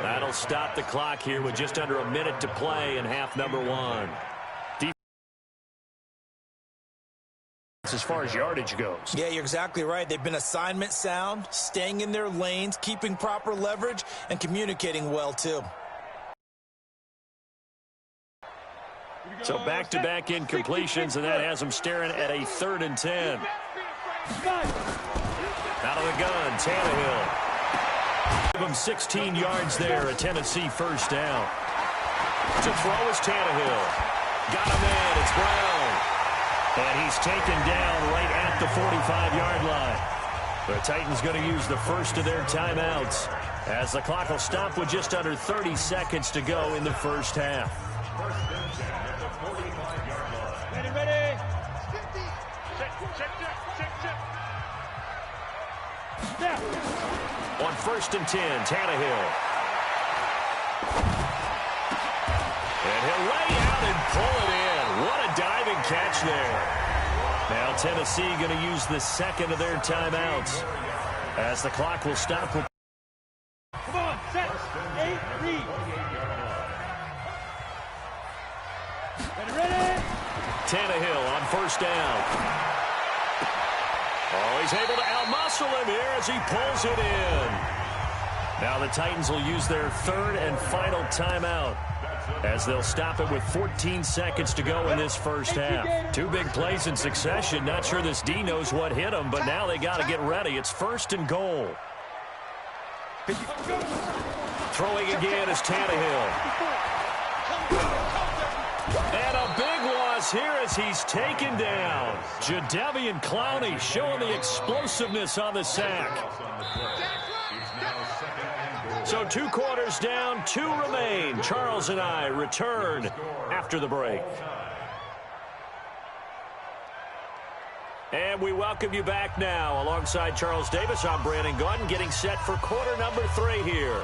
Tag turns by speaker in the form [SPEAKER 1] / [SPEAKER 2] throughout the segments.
[SPEAKER 1] That'll stop the clock here with just under a minute to play in half number one. As far as yardage goes.
[SPEAKER 2] Yeah, you're exactly right. They've been assignment sound, staying in their lanes, keeping proper leverage, and communicating well, too.
[SPEAKER 1] So back-to-back incompletions, and that has them staring at a 3rd and 10. Out of the gun, Tannehill. Give him 16 yards there, a Tennessee first down. To throw is Tannehill. Got him in, it's Brown. And he's taken down right at the 45-yard line. The Titans going to use the first of their timeouts as the clock will stop with just under 30 seconds to go in the first half.
[SPEAKER 3] Ready.
[SPEAKER 1] On 1st and 10, Tannehill. And he'll lay out and pull it in. What a diving catch there. Now Tennessee going to use the second of their timeouts as the clock will stop.
[SPEAKER 3] Come on, set. 8, read. Ready.
[SPEAKER 1] Tannehill on 1st down. Oh, he's able to outmuscle him here as he pulls it in. Now the Titans will use their 3rd and final timeout as they'll stop it with 14 seconds to go in this first half. 2 big plays in succession. Not sure this D knows what hit him, but now they got to get ready. It's 1st and goal. Throwing again is Tannehill. And a big loss here as he's taken down. Jadeveon Clowney showing the explosiveness on the sack. So 2 quarters down, 2 remain. Charles and I return after the break. And we welcome you back now. Alongside Charles Davis, I'm Brandon Gunn, getting set for quarter number 3 here.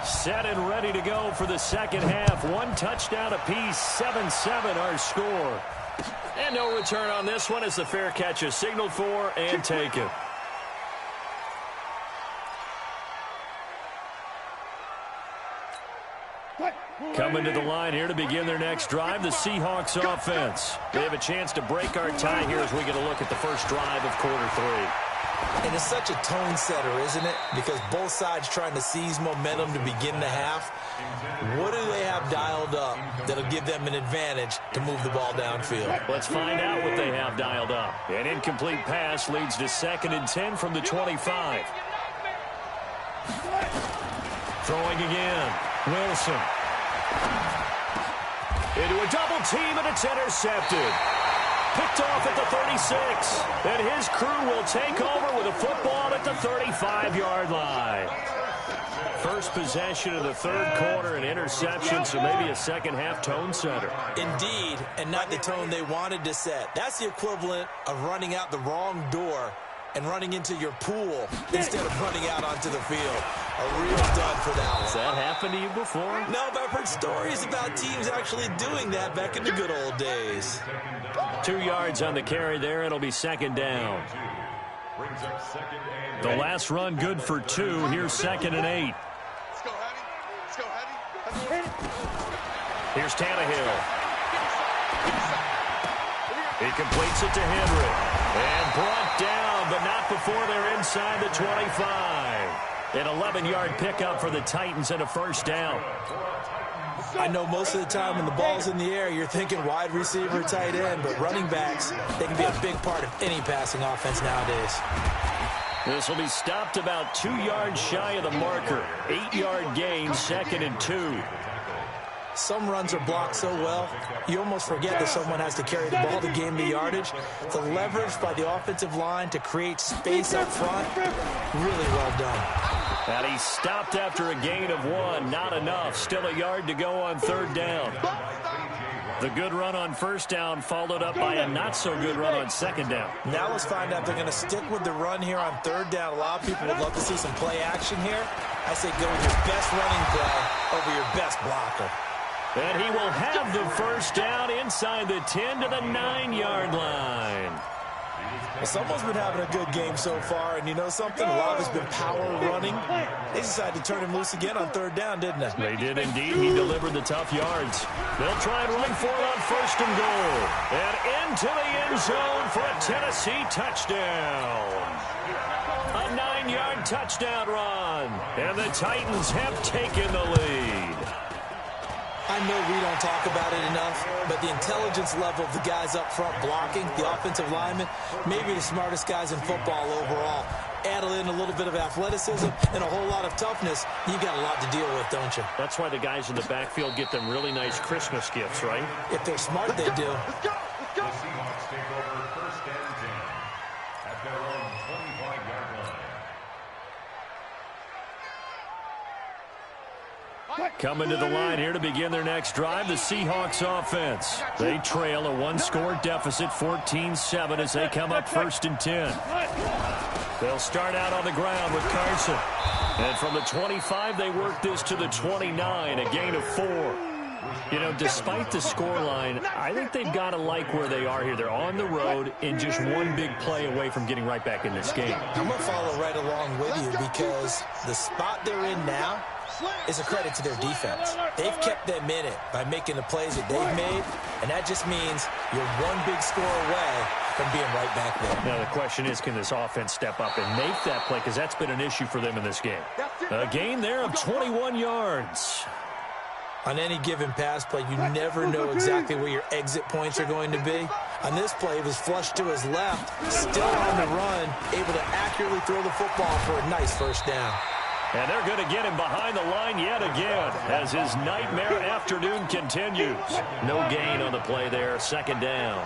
[SPEAKER 1] Set and ready to go for the second half. 1 touchdown apiece, 7-7 our score. And no return on this one as the fair catch is signaled for and taken. Coming to the line here to begin their next drive, the Seahawks offense. They have a chance to break our tie here as we get a look at the first drive of quarter 3.
[SPEAKER 2] And it's such a tone setter, isn't it? Because both sides trying to seize momentum to begin the half. What do they have dialed up that'll give them an advantage to move the ball downfield?
[SPEAKER 1] Let's find out what they have dialed up. An incomplete pass leads to 2nd and 10 from the 25. Throwing again. Wilson. Into a double team, and it's intercepted. Picked off at the 36. And his crew will take over with a football at the 35-yard line. First possession of the 3rd quarter, an interception, so maybe a second-half tone setter.
[SPEAKER 2] Indeed, and not the tone they wanted to set. That's the equivalent of running out the wrong door and running into your pool instead of running out onto the field. A real dud for that one.
[SPEAKER 1] Has that happened to you before?
[SPEAKER 2] No, but I've heard stories about teams actually doing that back in the good old days.
[SPEAKER 1] 2 yards on the carry there. It'll be 2nd down. The last run good for 2. Here's 2nd and 8.
[SPEAKER 4] Let's go, Hattie. Let's go, Hattie.
[SPEAKER 1] Here's Tannehill. He completes it to Henry. And brought down, but not before they're inside the 25. An 11-yard pickup for the Titans and a first down.
[SPEAKER 2] I know most of the time when the ball's in the air, you're thinking wide receiver, tight end, but running backs, they can be a big part of any passing offense nowadays.
[SPEAKER 1] This will be stopped about 2 yards shy of the marker. 8-yard gain, 2nd and 2.
[SPEAKER 2] Some runs are blocked so well, you almost forget that someone has to carry the ball to gain the yardage. The leverage by the offensive line to create space up front, really well done.
[SPEAKER 1] And he stopped after a gain of 1. Not enough. Still a yard to go on 3rd down. The good run on 1st down followed up by a not-so-good run on 2nd down.
[SPEAKER 2] Now let's find out if they're going to stick with the run here on 3rd down. A lot of people would love to see some play action here. I say go with your best running play over your best blocker.
[SPEAKER 1] And he will have the first down inside the 10 to the 9-yard line.
[SPEAKER 2] Well, someone's been having a good game so far, and you know something? A lot of it's been power running. They decided to turn him loose again on third down, didn't they?
[SPEAKER 1] They did indeed. He delivered the tough yards. They'll try and run for it on first and goal. And into the end zone for a Tennessee touchdown. A 9-yard touchdown run. And the Titans have taken the lead.
[SPEAKER 2] I know we don't talk about it enough, but the intelligence level of the guys up front blocking, the offensive linemen, maybe the smartest guys in football overall. Add in a little bit of athleticism and a whole lot of toughness, you got a lot to deal with, don't you?
[SPEAKER 1] That's why the guys in the backfield get them really nice Christmas gifts, right?
[SPEAKER 2] If they're smart, they do.
[SPEAKER 4] Let's go. Let's go.
[SPEAKER 5] The Seahawks take over first and 10 at their own 25-yard line.
[SPEAKER 1] Coming to the line here to begin their next drive, the Seahawks offense. They trail a one-score deficit, 14-7, as they come up first and 10. They'll start out on the ground with Carson. And from the 25, they work this to the 29, a gain of 4. You know, despite the scoreline, I think they've got to like where they are here. They're on the road and just one big play away from getting right back in this game.
[SPEAKER 2] I'm going to follow right along with you because the spot they're in now is a credit to their defense. They've kept them in it by making the plays that they've made, and that just means you're one big score away from being right back there.
[SPEAKER 1] Now, the question is, can this offense step up and make that play? Because that's been an issue for them in this game. A gain there of 21 yards.
[SPEAKER 2] On any given pass play, you never know exactly where your exit points are going to be. On this play, it was flushed to his left, still on the run, able to accurately throw the football for a nice first down.
[SPEAKER 1] And they're going to get him behind the line yet again as his nightmare afternoon continues. No gain on the play there, second down.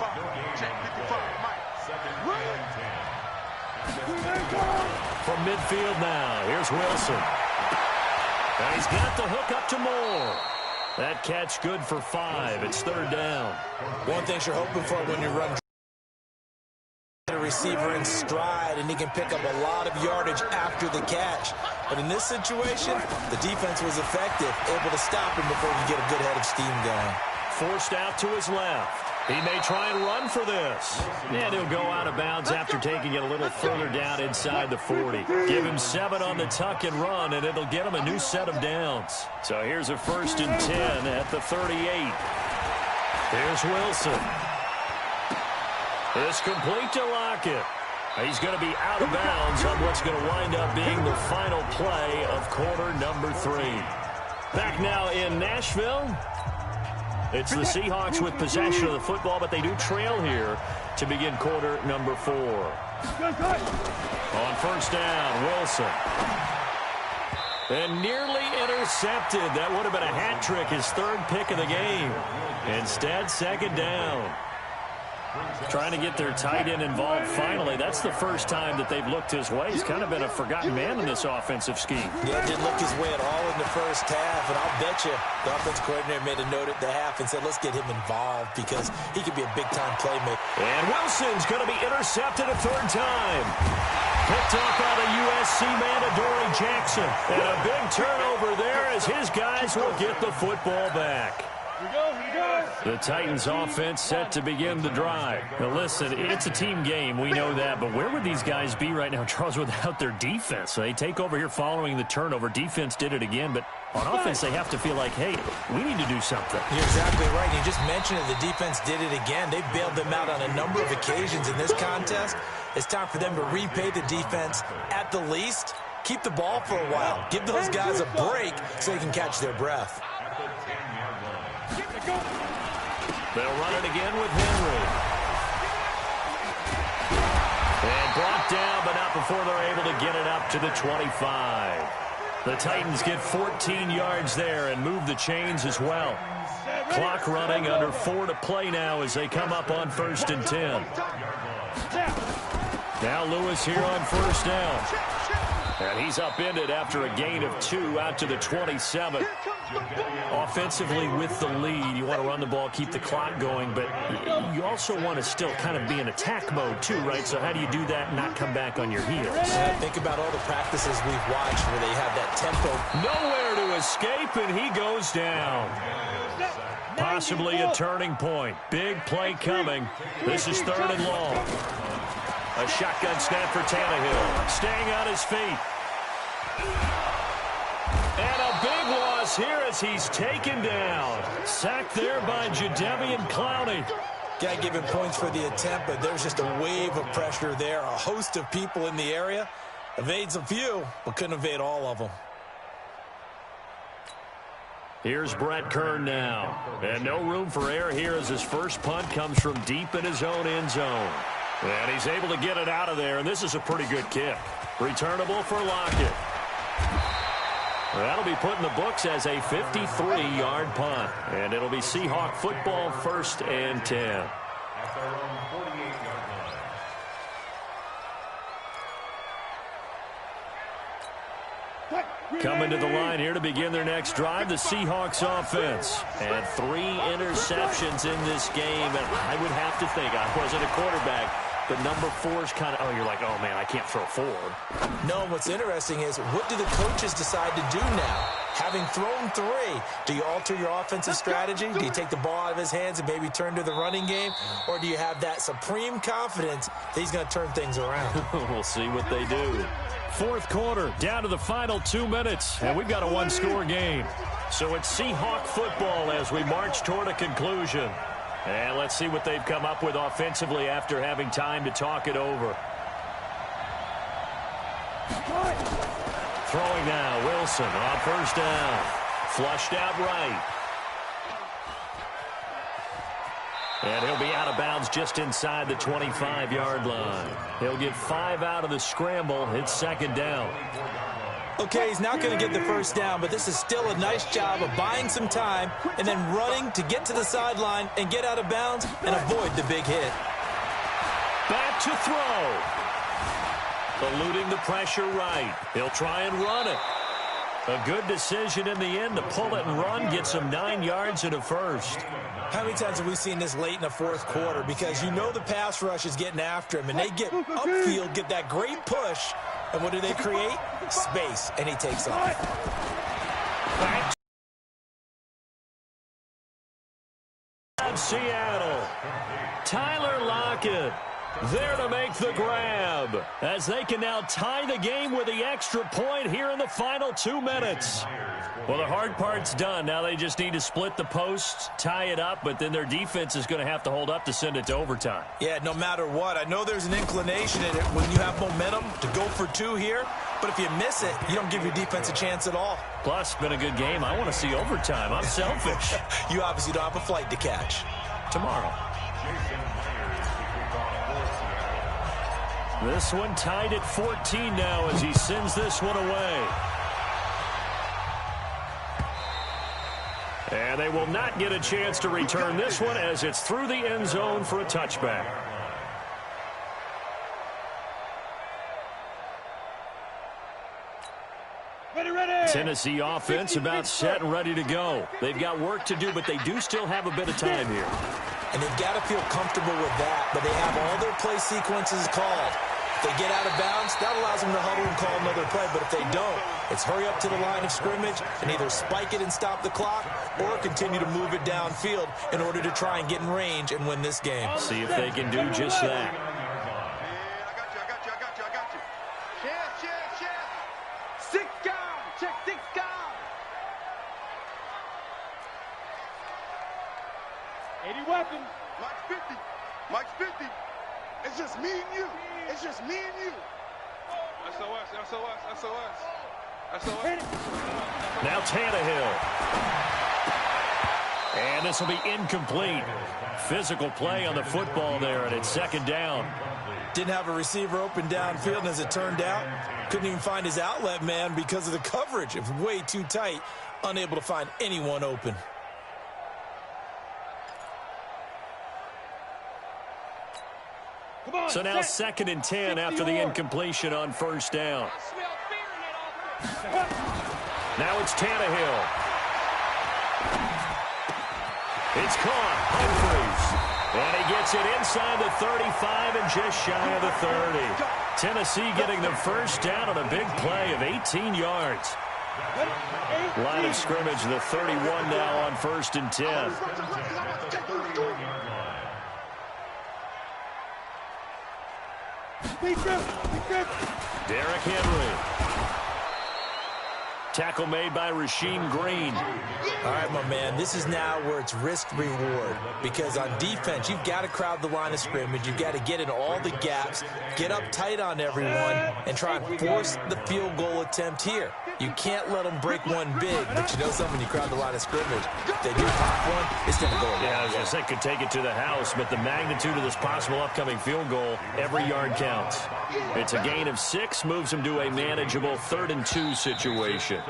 [SPEAKER 1] From midfield now, here's Wilson. And he's got the hook up to Moore. That catch good for 5. It's third down.
[SPEAKER 2] One thing you're hoping for when you run a receiver in stride, and he can pick up a lot of yardage after the catch. But in this situation, the defense was effective, able to stop him before he get a good head of steam going.
[SPEAKER 1] Forced out to his left. He may try and run for this. And he'll go out of bounds after taking it a little further down inside the 40. Give him 7 on the tuck and run, and it'll get him a new set of downs. So here's a first and 10 at the 38. Here's Wilson. It's complete to Lockett. He's going to be out of bounds on what's going to wind up being the final play of quarter number 3. Back now in Nashville. It's the Seahawks with possession of the football, but they do trail here to begin quarter number 4. On first down, Wilson. And nearly intercepted. That would have been a hat trick, his 3rd pick of the game. Instead, second down. Trying to get their tight end involved finally. That's the first time that they've looked his way. He's kind of been a forgotten man in this offensive scheme.
[SPEAKER 2] Yeah, didn't look his way at all in the first half, and I'll bet you the offense coordinator made a note at the half and said, let's get him involved because he could be a big-time playmaker.
[SPEAKER 1] And Wilson's going to be intercepted a 3rd time. Picked up by the USC man, Adoree Jackson. And a big turnover there as his guys will get the football back. The Titans offense set to begin the drive. Now listen, it's a team game, we know that, but where would these guys be right now, Charles, without their defense? So they take over here following the turnover. Defense did it again, but on offense they have to feel like, hey, we need to do something.
[SPEAKER 2] You're exactly right. You just mentioned it. The defense did it again. They bailed them out on a number of occasions in this contest. It's time for them to repay the defense at the least. Keep the ball for a while. Give those guys a break so they can catch their breath.
[SPEAKER 1] They'll run it again with Henry. And brought down, but not before they're able to get it up to the 25. The Titans get 14 yards there and move the chains as well. Clock running, under 4 to play now as they come up on first and 10. Now Lewis here on first down. And he's upended after a gain of 2 out to the 27. Offensively with the lead, you want to run the ball, keep the clock going, but you also want to still kind of be in attack mode too, right? So how do you do that and not come back on your heels?
[SPEAKER 2] Yeah, think about all the practices we've watched where they have that tempo.
[SPEAKER 1] Nowhere to escape, and he goes down. Possibly a turning point. Big play coming. This is 3rd and long. A shotgun snap for Tannehill. Staying on his feet. And a big loss here as he's taken down. Sacked there by Jadeveon Clowney.
[SPEAKER 2] Got to give him points for the attempt, but there's just a wave of pressure there. A host of people in the area. Evades a few, but couldn't evade all of them.
[SPEAKER 1] Here's Brett Kern now. And no room for error here as his first punt comes from deep in his own end zone. And he's able to get it out of there, and this is a pretty good kick. Returnable for Lockett. That'll be put in the books as a 53-yard punt. And it'll be Seahawk football, 1st and 10.
[SPEAKER 5] At their own 48-yard line.
[SPEAKER 1] Coming to the line here to begin their next drive, the Seahawks offense. And 3 interceptions in this game. And I would have to think, I wasn't a quarterback, but number 4 is kind of, oh, you're like, oh, man, I can't throw 4.
[SPEAKER 2] No, what's interesting is, what do the coaches decide to do now? Having thrown 3, do you alter your offensive strategy? Do you take the ball out of his hands and maybe turn to the running game? Or do you have that supreme confidence that he's going to turn things around?
[SPEAKER 1] We'll see what they do. 4th quarter, down to the final 2 minutes, and we've got a 1-score game. So it's Seahawk football as we march toward a conclusion. And let's see what they've come up with offensively after having time to talk it over. Throwing now, Wilson on 1st down. Flushed out right. And he'll be out of bounds just inside the 25-yard line. He'll get 5 out of the scramble. It's 2nd down.
[SPEAKER 2] Okay, he's not going to get the 1st down, but this is still a nice job of buying some time and then running to get to the sideline and get out of bounds and avoid the big hit.
[SPEAKER 1] Back to throw. Eluding the pressure right. He'll try and run it. A good decision in the end to pull it and run. Gets him 9 yards and a 1st.
[SPEAKER 2] How many times have we seen this late in the 4th quarter? Because you know the pass rush is getting after him, and they get upfield, get that great push, and what do they create? Space, and he takes off.
[SPEAKER 1] Back to Seattle. Tyler Lockett there to make the grab as they can now tie the game with the extra point here in the final 2 minutes. Well, the hard part's done. Now they just need to split the posts, tie it up, but then their defense is going to have to hold up to send it to overtime.
[SPEAKER 2] Yeah, no matter what. I know there's an inclination in it when you have momentum to go for 2 here, but if you miss it, you don't give your defense a chance at all.
[SPEAKER 1] Plus, it's been a good game. I want to see overtime. I'm selfish.
[SPEAKER 2] You obviously don't have a flight to catch.
[SPEAKER 1] Tomorrow. This one tied at 14 now as he sends this one away. And they will not get a chance to return this one as it's through the end zone for a touchback. Tennessee offense about set and ready to go. They've got work to do, but they do still have a bit of time here.
[SPEAKER 2] And they've got to feel comfortable with that, but they have all their play sequences called. If they get out of bounds, that allows them to huddle and call another play, but if they don't, it's hurry up to the line of scrimmage and either spike it and stop the clock or continue to move it downfield in order to try and get in range and win this game.
[SPEAKER 1] See if they can do just that.
[SPEAKER 3] Weapon.
[SPEAKER 4] Mike's 50. Mike's 50. It's just me and you. It's just me and you. SOS, SOS, SOS. SOS.
[SPEAKER 1] Now Tannehill. And this will be incomplete. Physical play on the football there, and it's 2nd down.
[SPEAKER 2] Didn't have a receiver open downfield, and as it turned out, couldn't even find his outlet man because of the coverage. It was way too tight, unable to find anyone open.
[SPEAKER 1] So now 2nd and 10 after the incompletion on 1st down. Now it's Tannehill. It's caught. Humphries. And he gets it inside the 35 and just shy of the 30. Tennessee getting the 1st down on a big play of 18 yards. Line of scrimmage, the 31 now on 1st and 10. Derrick Henry. Tackle made by Rasheem Green.
[SPEAKER 2] All right, my man, this is now where it's risk-reward, because on defense, you've got to crowd the line of scrimmage. You've got to get in all the gaps, get up tight on everyone, and try and force the field goal attempt here. You can't let them break one big, but you know something, when you crowd the line of scrimmage, if they do pop one, it's going to go away.
[SPEAKER 1] Yeah, I was going to say, could take it to the house, but the magnitude of this possible upcoming field goal, every yard counts. It's a gain of 6, moves them to a manageable 3rd and 2 situation.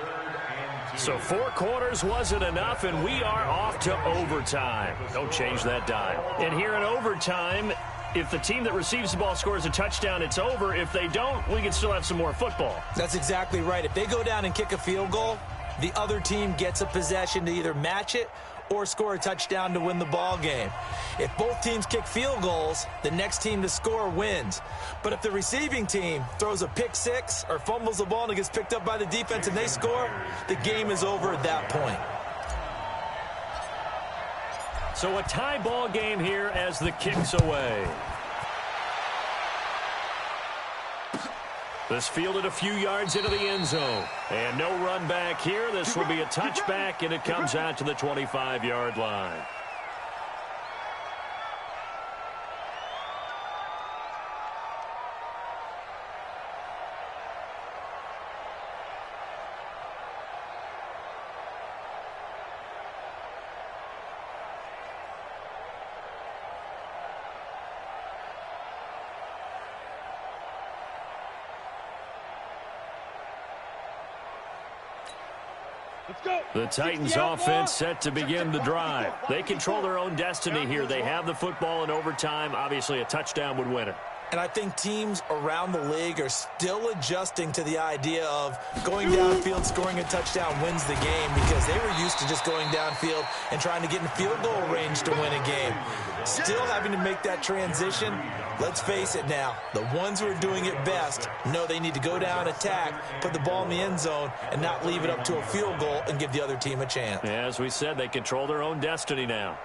[SPEAKER 1] So 4 quarters wasn't enough, and we are off to overtime. Don't change that dime. And here in overtime, if the team that receives the ball scores a touchdown, it's over. If they don't, we can still have some more football.
[SPEAKER 2] That's exactly right. If they go down and kick a field goal, the other team gets a possession to either match it or score a touchdown to win the ball game. If both teams kick field goals, the next team to score wins. But if the receiving team throws a pick 6 or fumbles the ball and it gets picked up by the defense and they score, the game is over at that point.
[SPEAKER 1] So a tie ball game here as the kick's away. This fielded a few yards into the end zone. And no run back here. This will be a touchback, and it comes out to the 25-yard line. The Titans offense set to begin the drive. They control their own destiny here. They have the football in overtime. Obviously, a touchdown would win it.
[SPEAKER 2] And I think teams around the league are still adjusting to the idea of going downfield, scoring a touchdown wins the game, because they were used to just going downfield and trying to get in field goal range to win a game. Still having to make that transition. Let's face it now, the ones who are doing it best know they need to go down, attack, put the ball in the end zone, and not leave it up to a field goal and give the other team a chance.
[SPEAKER 1] Yeah, as we said, they control their own destiny now.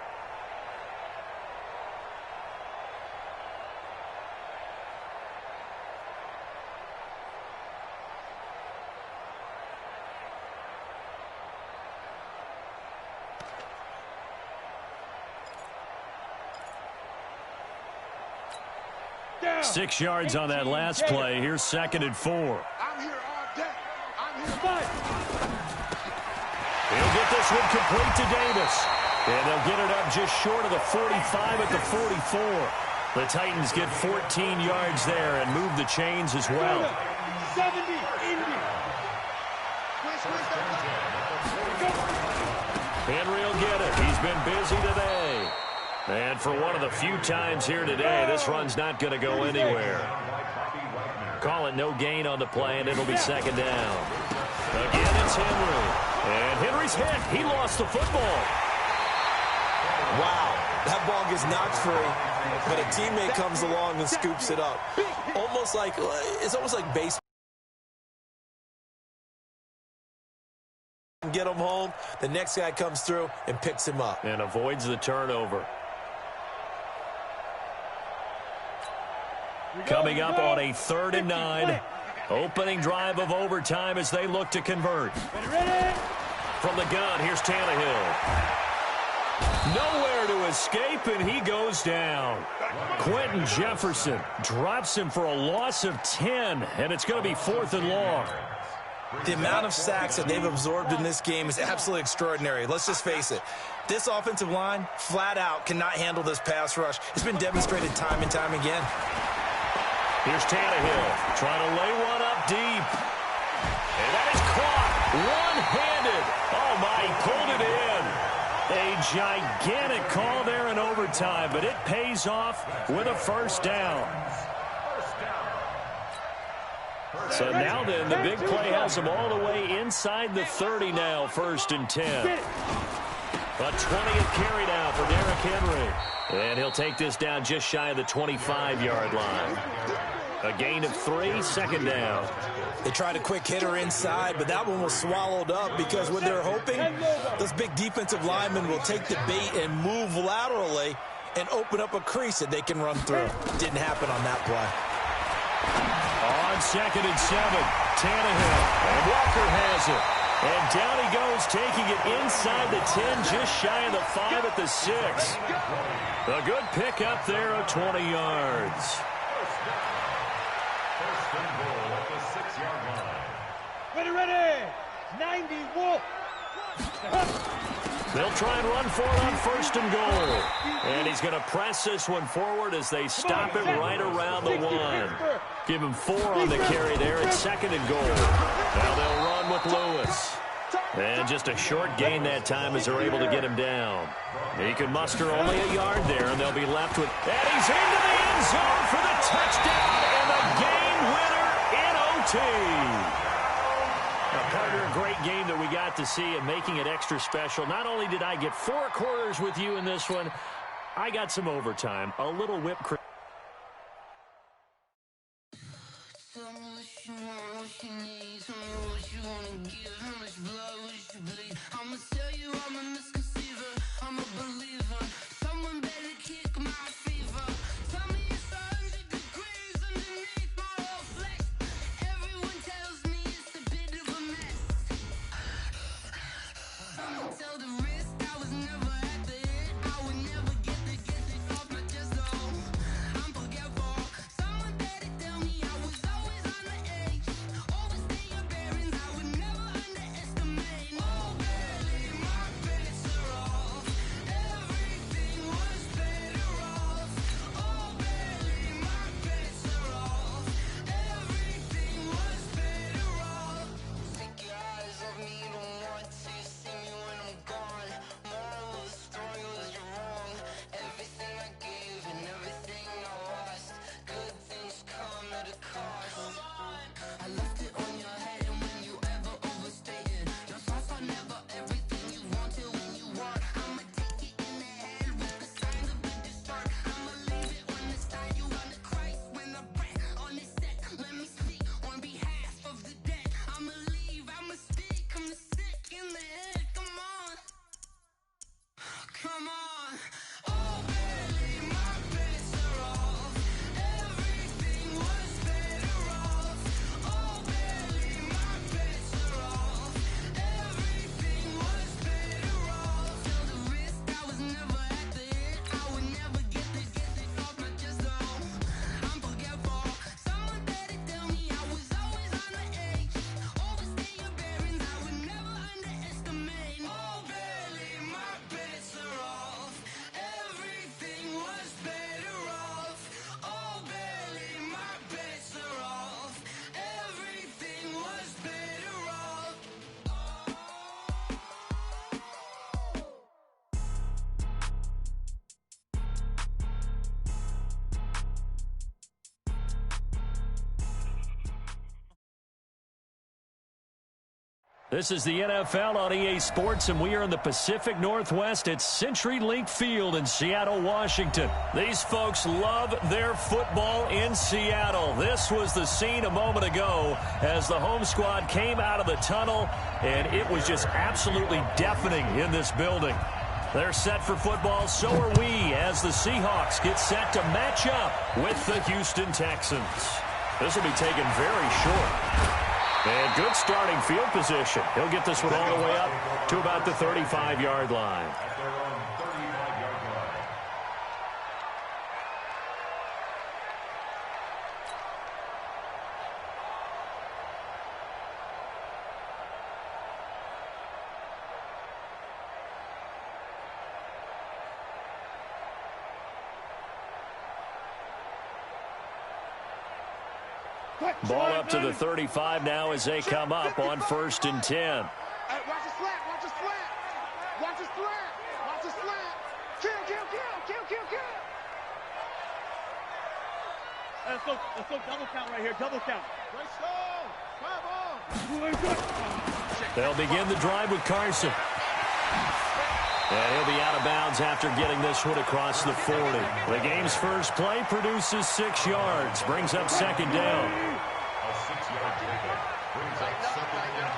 [SPEAKER 3] Down.
[SPEAKER 1] 6 yards on that last play. Here's 2nd and 4.
[SPEAKER 4] I'm here all day. I'm here.
[SPEAKER 3] Fight.
[SPEAKER 1] He'll get this one complete to Davis. And they'll get it up just short of the 45 at the 44. The Titans get 14 yards there and move the chains as well.
[SPEAKER 3] 70, Indy.
[SPEAKER 1] Henry will get it. He's been busy today. And for one of the few times here today, this run's not going to go anywhere. Call it no gain on the play, and it'll be 2nd down. Again, it's Henry. And Henry's hit. He lost the football.
[SPEAKER 2] Wow, that ball gets knocked free, but a teammate comes along and scoops it up. It's almost like baseball. Get him home, the next guy comes through and picks him up.
[SPEAKER 1] And avoids the turnover. Coming up on a 3rd and 9. Opening drive of overtime as they look to convert. From the gun, here's Tannehill. Nowhere to escape, and he goes down. Quentin Jefferson drops him for a loss of 10, and it's going to be 4th and long.
[SPEAKER 2] The amount of sacks that they've absorbed in this game is absolutely extraordinary. Let's just face it. This offensive line, flat out, cannot handle this pass rush. It's been demonstrated time and time again.
[SPEAKER 1] Here's Tannehill trying to lay one up deep. And that is caught one-handed. Oh, my, he pulled it in. A gigantic call there in overtime, but it pays off with a 1st down. So now then, the big play has them all the way inside the 30 now, 1st and 10. A 20th carry now for Derrick Henry. And he'll take this down just shy of the 25-yard line. A gain of 3, 2nd down.
[SPEAKER 2] They tried a quick hitter inside, but that one was swallowed up because what they're hoping, those big defensive linemen will take the bait and move laterally and open up a crease that they can run through. Didn't happen on that play.
[SPEAKER 1] On 2nd and 7, Tannehill, and Walker has it. And down he goes, taking it inside the 10, just shy of the 5 at the 6. A good pickup there of 20 yards.
[SPEAKER 5] First and goal at the 6-yard line.
[SPEAKER 3] Ready. 90, Wolf.
[SPEAKER 1] They'll try and run for it on 1st and goal. And he's going to press this one forward as they stop him right around the 1. Give him 4 on the carry there at 2nd and goal. Now they'll run with Lewis. And just a short gain that time as they're able to get him down. He can muster only a yard there, and they'll be left with... And he's into the end zone for the touchdown and the game winner in OT. Now, partner, a great game that we got to see and making it extra special. Not only did I get 4 quarters with you in this one, I got some overtime, a little whipped cream. This is the NFL on EA Sports, and we are in the Pacific Northwest at CenturyLink Field in Seattle, Washington. These folks love their football in Seattle. This was the scene a moment ago as the home squad came out of the tunnel, and it was just absolutely deafening in this building. They're set for football, so are we, as the Seahawks get set to match up with the Houston Texans. This will be taken very short. And good starting field position. He'll get this one all the way up to about the 35-yard line.
[SPEAKER 5] At their own 35-yard line.
[SPEAKER 1] Ball up to the 35 now as they come up on 1st and 10.
[SPEAKER 4] Hey, watch the slant, watch the slant. Watch the slant, watch the slant. Kill.
[SPEAKER 3] Let's go double count right here, double count.
[SPEAKER 1] They'll begin the drive with Carson. And he'll be out of bounds after getting this one across the 40. The game's first play produces 6 yards, brings up 2nd down.
[SPEAKER 5] A 6-yard pickup brings up 2nd and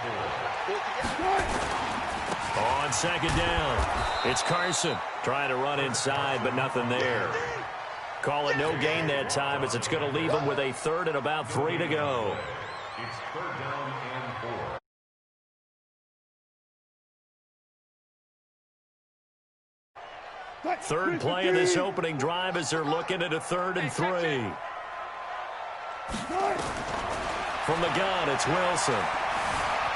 [SPEAKER 5] 4.
[SPEAKER 1] On 2nd down, it's Carson trying to run inside, but nothing there. Call it no gain that time as it's going to leave them with a third and about 3 to go.
[SPEAKER 5] It's third down and 4.
[SPEAKER 1] Third play of this opening drive as they're looking at a 3rd and 3. From the gun, it's Wilson.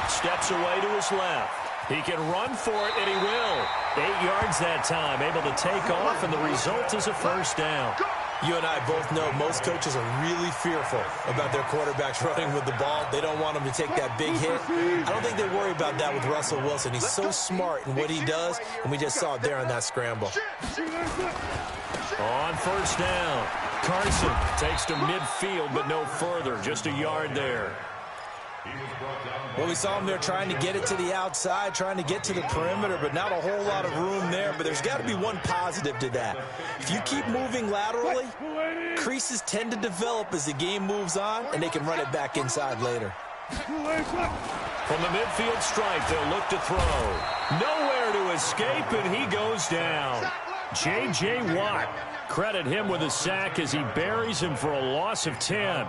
[SPEAKER 1] Steps away to his left. He can run for it, and he will. 8 yards that time, able to take off, and the result is a first down.
[SPEAKER 2] You and I both know most coaches are really fearful about their quarterbacks running with the ball. They don't want them to take that big hit. I don't think they worry about that with Russell Wilson. He's so smart in what he does, and we just saw it there on that scramble.
[SPEAKER 1] On first down, Carson takes to midfield, but no further, just a yard there.
[SPEAKER 2] Well, we saw him there trying to get it to the outside, trying to get to the perimeter, but not a whole lot of room there. But there's got to be one positive to that. If you keep moving laterally, creases tend to develop as the game moves on, and they can run it back inside later.
[SPEAKER 1] From the midfield stripe, they'll look to throw. Nowhere to escape, and he goes down. J.J. Watt. Credit him with a sack as he buries him for a loss of 10.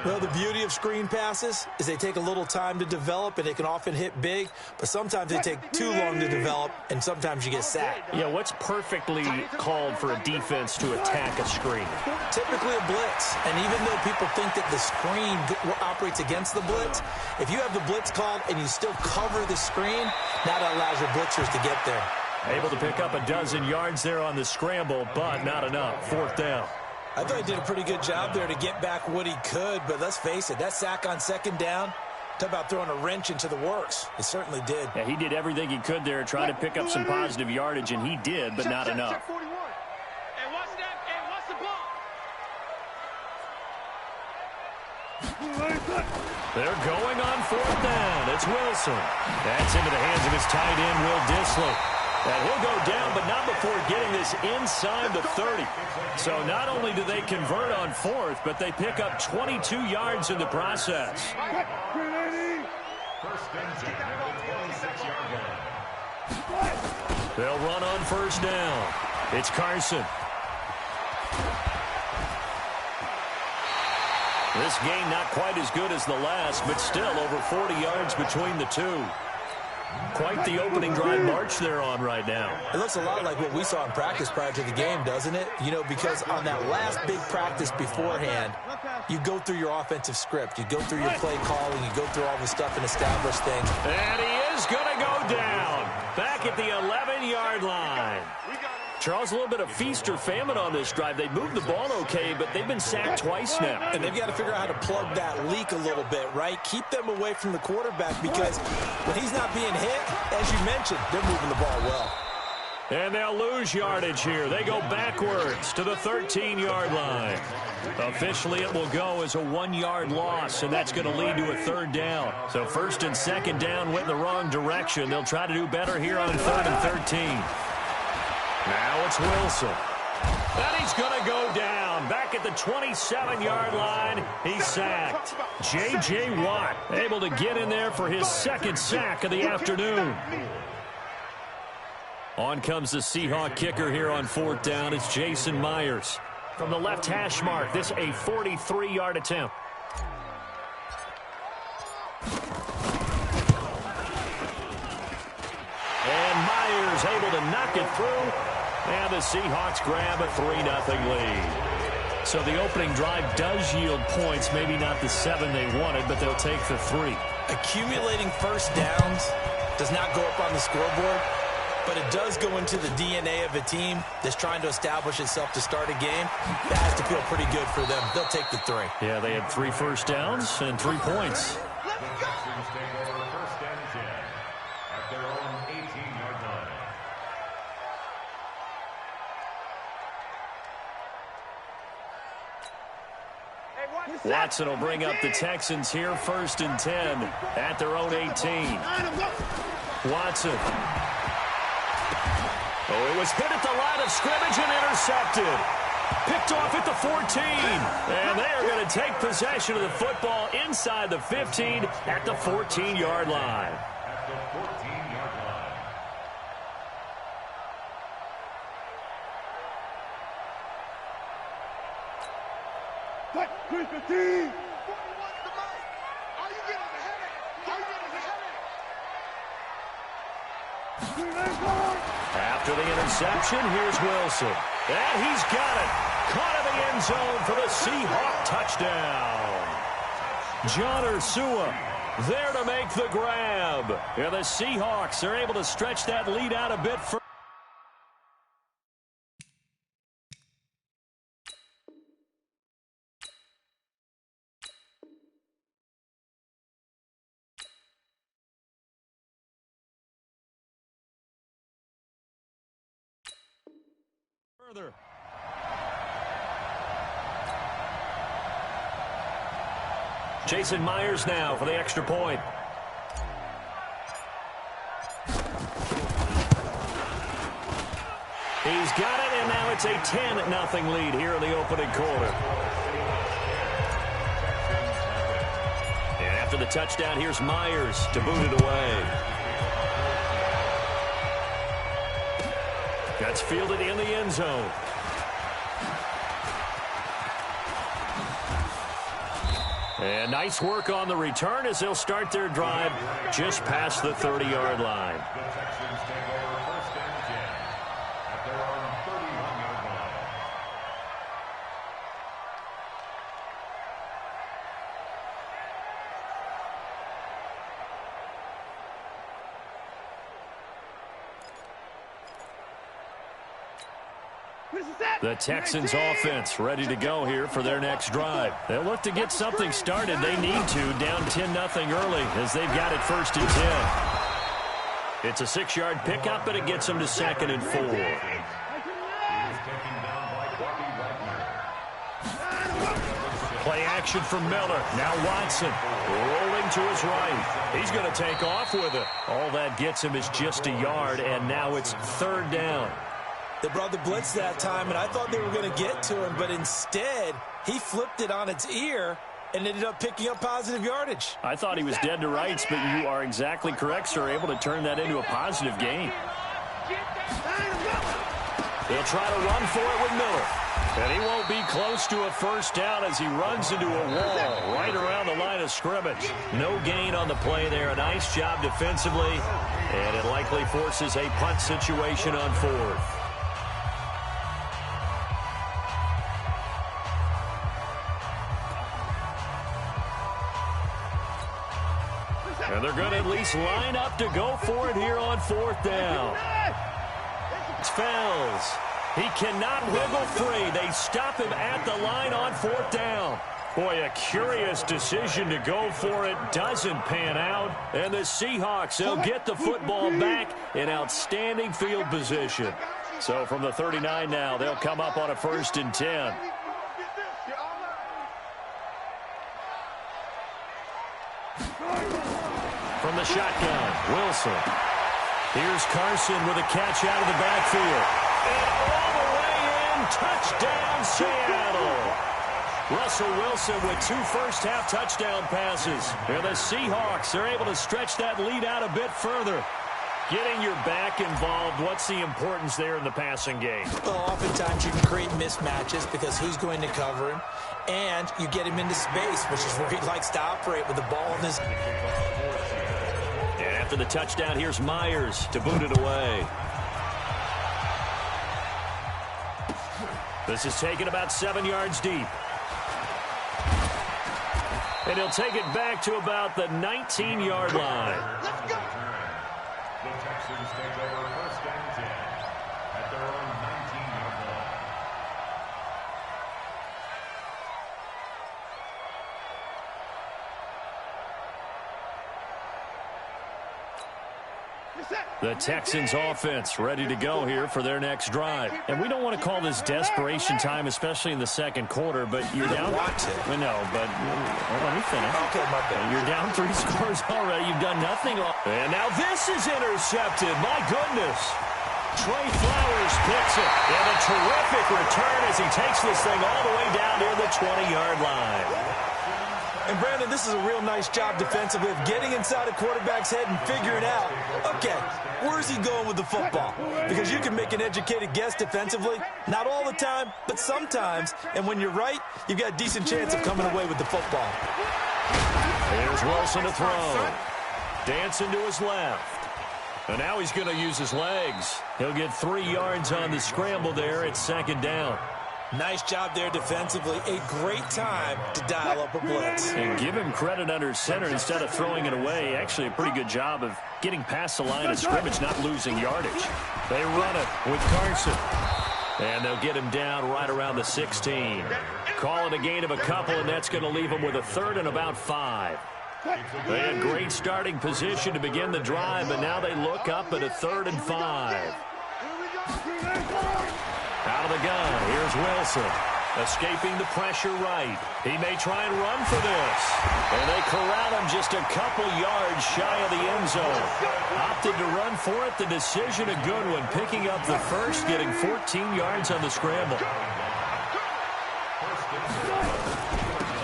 [SPEAKER 2] Well, the beauty of screen passes is they take a little time to develop, and they can often hit big, but sometimes they take too long to develop, and sometimes you get sacked.
[SPEAKER 1] Yeah, what's perfectly called for a defense to attack a screen?
[SPEAKER 2] Typically a blitz, and even though people think that the screen operates against the blitz, if you have the blitz called and you still cover the screen, now that allows your blitzers to get there.
[SPEAKER 1] Able to pick up a dozen yards there on the scramble, but not enough. 4th down.
[SPEAKER 2] I thought he did a pretty good job there to get back what he could, but let's face it, that sack on 2nd down, talk about throwing a wrench into the works. It certainly did.
[SPEAKER 1] Yeah, he did everything he could there, trying to pick up some positive yardage, and he did, but not enough. They're going on 4th down. It's Wilson. That's into the hands of his tight end, Will Dissly. And he'll go down, but not before getting this inside the 30. So not only do they convert on 4th, but they pick up 22 yards in the process.
[SPEAKER 5] First and 10 at the 26-yard line.
[SPEAKER 1] They'll run on first down. It's Carson. This game not quite as good as the last, but still over 40 yards between the two. Quite the opening drive march they're on right now.
[SPEAKER 2] It looks a lot like what we saw in practice prior to the game, doesn't it? You know, because on that last big practice beforehand, you go through your offensive script. You go through your play calling. You go through all the stuff and establish things.
[SPEAKER 1] And he is going to go down back at the 11-yard line. Charles, a little bit of feast or famine on this drive. They moved the ball okay, but they've been sacked twice now.
[SPEAKER 2] And they've got to figure out how to plug that leak a little bit, right? Keep them away from the quarterback because when he's not being hit, as you mentioned, they're moving the ball well.
[SPEAKER 1] And they'll lose yardage here. They go backwards to the 13-yard line. Officially, it will go as a 1-yard loss, and that's going to lead to a 3rd down. So 1st and 2nd down went in the wrong direction. They'll try to do better here on 3rd and 13. Now it's Wilson. And he's going to go down. Back at the 27-yard line, he's sacked. J.J. Watt able to get in there for his 2nd sack of the afternoon. On comes the Seahawk kicker here on 4th down. It's Jason Myers. From the left hash mark, this a 43-yard attempt. And Myers able to knock it through. And the Seahawks grab a 3-0 lead. So the opening drive does yield points, maybe not the 7 they wanted, but they'll take the 3.
[SPEAKER 2] Accumulating first downs does not go up on the scoreboard, but it does go into the DNA of a team that's trying to establish itself to start a game. That has to feel pretty good for them. They'll take the 3.
[SPEAKER 1] Yeah, they had 3 first downs and 3 points.
[SPEAKER 5] The Texans take over 1st and 10 at their own 18-yard line.
[SPEAKER 1] Watson will bring up the Texans here 1st and 10 at their own 18. Watson. Oh, it was hit at the line of scrimmage and intercepted. Picked off at the 14. And they are going to take possession of the football inside the 15 at the 14-yard line.
[SPEAKER 5] At the 14-yard line.
[SPEAKER 4] 15.
[SPEAKER 1] After the interception, here's Wilson. And he's got it. Caught in the end zone for the Seahawk touchdown. John Ursua there to make the grab. And the Seahawks are able to stretch that lead out a bit further. Jason Myers now for the extra point. He's got it, and now it's a 10-0 lead here in the opening quarter. And after the touchdown, here's Myers to boot it away. That's fielded in the end zone. And nice work on the return as they'll start their drive just past the 30-yard line.
[SPEAKER 5] The Texans take over first and 10 at their own 31-yard line.
[SPEAKER 1] The Texans offense ready to go here for their next drive. They'll look to get something started. They need to, down 10-0 early as they've got it first and 10. It's a 6-yard pickup, but it gets them to 2nd and 4.
[SPEAKER 5] He is taken down by Bobby Wagner.
[SPEAKER 1] Play action from Miller. Now Watson rolling to his right. He's going to take off with it. All that gets him is just a yard, and now it's 3rd down.
[SPEAKER 2] They brought the blitz that time, and I thought they were going to get to him, but instead, he flipped it on its ear and ended up picking up positive yardage.
[SPEAKER 1] I thought he was dead to rights, but you are exactly correct, sir. Able to turn that into a positive gain. They'll try to run for it with Miller. And he won't be close to a first down as he runs into a wall right around the line of scrimmage. No gain on the play there. A nice job defensively, and it likely forces a punt situation on 4th. And they're going to at least line up to go for it here on 4th down. It's Fells. He cannot wiggle free. They stop him at the line on 4th down. Boy, a curious decision to go for it. Doesn't pan out. And the Seahawks, they'll get the football back in outstanding field position. So from the 39 now, they'll come up on a 1st and 10. From the shotgun, Wilson. Here's Carson with a catch out of the backfield. And all the way in, touchdown Seattle. Russell Wilson with 2 first-half touchdown passes. And the Seahawks are able to stretch that lead out a bit further. Getting your back involved, what's the importance there in the passing game?
[SPEAKER 2] Well, oftentimes you can create mismatches because who's going to cover him, and you get him into space, which is where he likes to operate with the ball in his...
[SPEAKER 1] And after the touchdown, here's Myers to boot it away. This is taken about 7 yards deep. And he'll take it back to about the 19-yard line.
[SPEAKER 5] The Texans take over first and 10 at their own 19-yard line.
[SPEAKER 1] The Texans offense ready to go here for their next drive. And we don't want to call this desperation time, especially in the second quarter, but you're down. No, but let me finish.
[SPEAKER 2] Okay, my bad.
[SPEAKER 1] You're down 3 scores already. You've done nothing. And now this is intercepted. My goodness. Trey Flowers picks it. And a terrific return as he takes this thing all the way down near the 20-yard line.
[SPEAKER 2] And Brandon, this is a real nice job defensively of getting inside a quarterback's head and figuring out, okay, where's he going with the football? Because you can make an educated guess defensively, not all the time, but sometimes. And when you're right, you've got a decent chance of coming away with the football.
[SPEAKER 1] Here's Wilson to throw. Dancing to his left. And now he's going to use his legs. He'll get 3 yards on the scramble there. It's second down.
[SPEAKER 2] Nice job there defensively. A great time to dial up a blitz.
[SPEAKER 1] And give him credit under center instead of throwing it away. Actually, a pretty good job of getting past the line of scrimmage, not losing yardage. They run it with Carson. And they'll get him down right around the 16. Call it a gain of a couple, and that's going to leave him with a third and about 5. They had great starting position to begin the drive, but now they look up at a 3rd and 5. Out of the gun, here's Wilson. Escaping the pressure right. He may try and run for this. And they corral him just a couple yards shy of the end zone. Opted to run for it. The decision a good one. Picking up the first, getting 14 yards on the scramble.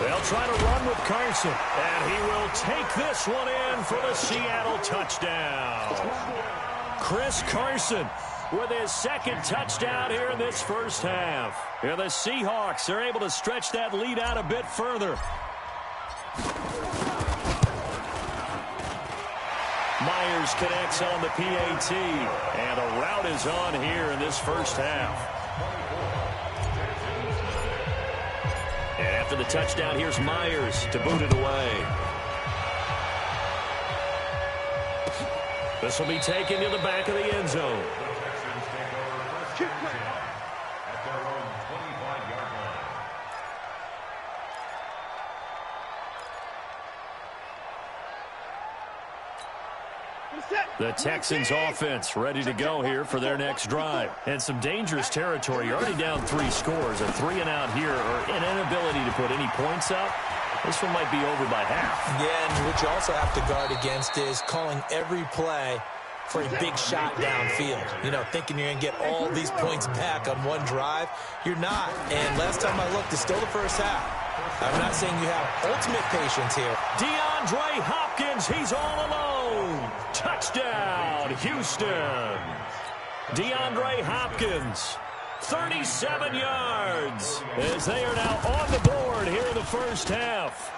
[SPEAKER 1] They'll try to run with Carson. And he will take this one in for the Seattle touchdown. Chris Carson with his second touchdown here in this first half. Here the Seahawks are able to stretch that lead out a bit further. Myers connects on the PAT. And a route is on here in this first half. And after the touchdown, here's Myers to boot it away. This will be taken to the back of the end zone.
[SPEAKER 5] At their own 25-yard line.
[SPEAKER 1] The Texans offense ready to go here for their next drive. And some dangerous territory. You're already down 3 scores. A 3 and out here, or an inability to put any points up. This one might be over by half.
[SPEAKER 2] Yeah, and what you also have to guard against is calling every play for a big shot downfield. You know, thinking you're going to get all these points back on one drive. You're not. And last time I looked, it's still the first half. I'm not saying you have ultimate patience here.
[SPEAKER 1] DeAndre Hopkins, he's all alone. Touchdown, Houston. DeAndre Hopkins, 37 yards, as they are now on the board here in the first half.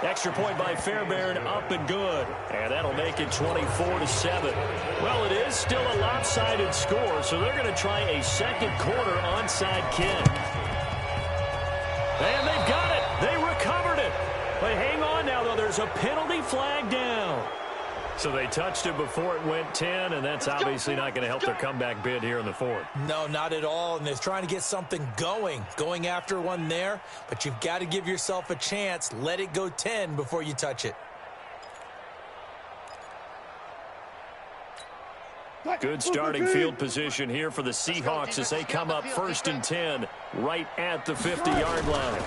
[SPEAKER 1] Extra point by Fairbairn, up and good. And that'll make it 24-7. Well, it is still a lopsided score, so they're going to try a second quarter onside kick. And they've got it. They recovered it. But hang on now, though. There's a penalty flag down. So they touched it before it went 10, and that's obviously not going to help their comeback bid here in the 4th.
[SPEAKER 2] No, not at all, and they're trying to get something going after one there, but you've got to give yourself a chance. Let it go 10 before you touch it.
[SPEAKER 1] Good starting field position here for the Seahawks as they come up 1st and 10 right at the 50-yard line.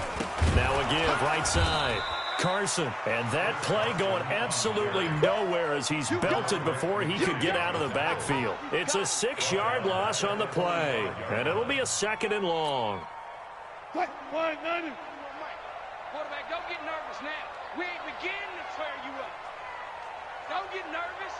[SPEAKER 1] Now a give right side. Carson, and that play going absolutely nowhere as he's belted before he could get out of the backfield. It's a 6-yard loss on the play, and it'll be a 2nd and long.
[SPEAKER 3] Quarterback,
[SPEAKER 6] don't get nervous now. We ain't beginning to tear you up. Don't get nervous.